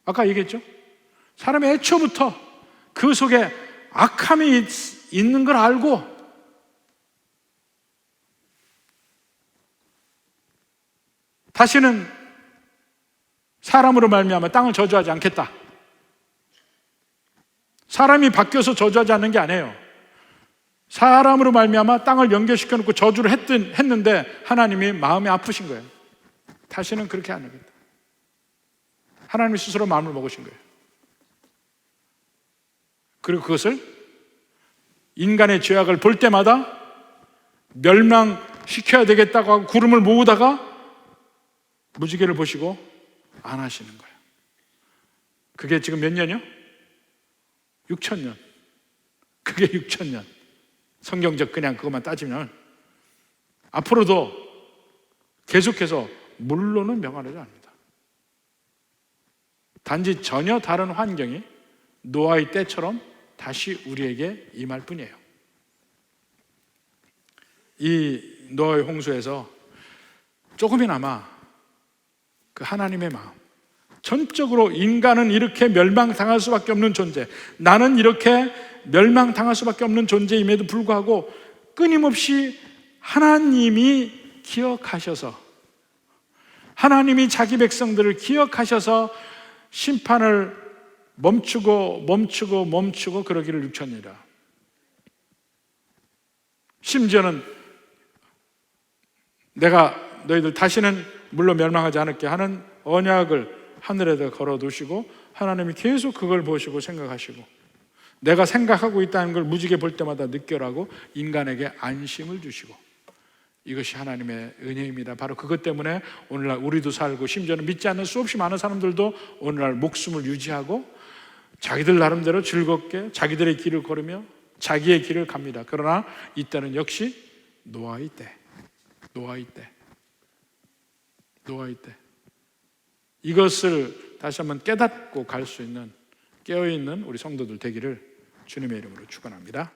아까 얘기했죠? 사람이 애초부터 그 속에 악함이 있는 걸 알고 다시는 사람으로 말미암아 땅을 저주하지 않겠다. 사람이 바뀌어서 저주하지 않는 게 아니에요. 사람으로 말미암아 땅을 연결시켜 놓고 저주를 했는데 하나님이 마음이 아프신 거예요. 다시는 그렇게 안 하겠다. 하나님이 스스로 마음을 먹으신 거예요. 그리고 그것을 인간의 죄악을 볼 때마다 멸망시켜야 되겠다고 하고 구름을 모으다가 무지개를 보시고 안 하시는 거예요. 그게 지금 몇 년이요? 6,000년. 그게 6,000년. 성경적 그냥 그것만 따지면 앞으로도 계속해서 물로는 명하지 않습니다. 단지 전혀 다른 환경이 노아의 때처럼 다시 우리에게 임할 뿐이에요. 이 노아의 홍수에서 조금이나마 그 하나님의 마음, 전적으로 인간은 이렇게 멸망당할 수밖에 없는 존재, 나는 이렇게 멸망당할 수밖에 없는 존재임에도 불구하고 끊임없이 하나님이 기억하셔서, 하나님이 자기 백성들을 기억하셔서 심판을 멈추고 그러기를 6,000년이라. 심지어는 내가 너희들 다시는 물로 멸망하지 않을게 하는 언약을 하늘에다 걸어두시고 하나님이 계속 그걸 보시고 생각하시고 내가 생각하고 있다는 걸 무지개 볼 때마다 느껴라고 인간에게 안심을 주시고, 이것이 하나님의 은혜입니다. 바로 그것 때문에 오늘날 우리도 살고 심지어는 믿지 않는 수없이 많은 사람들도 오늘날 목숨을 유지하고 자기들 나름대로 즐겁게 자기들의 길을 걸으며 자기의 길을 갑니다. 그러나 이때는 역시 노아의 때. 이것을 다시 한번 깨닫고 갈 수 있는, 깨어있는 우리 성도들 되기를 주님의 이름으로 축원합니다.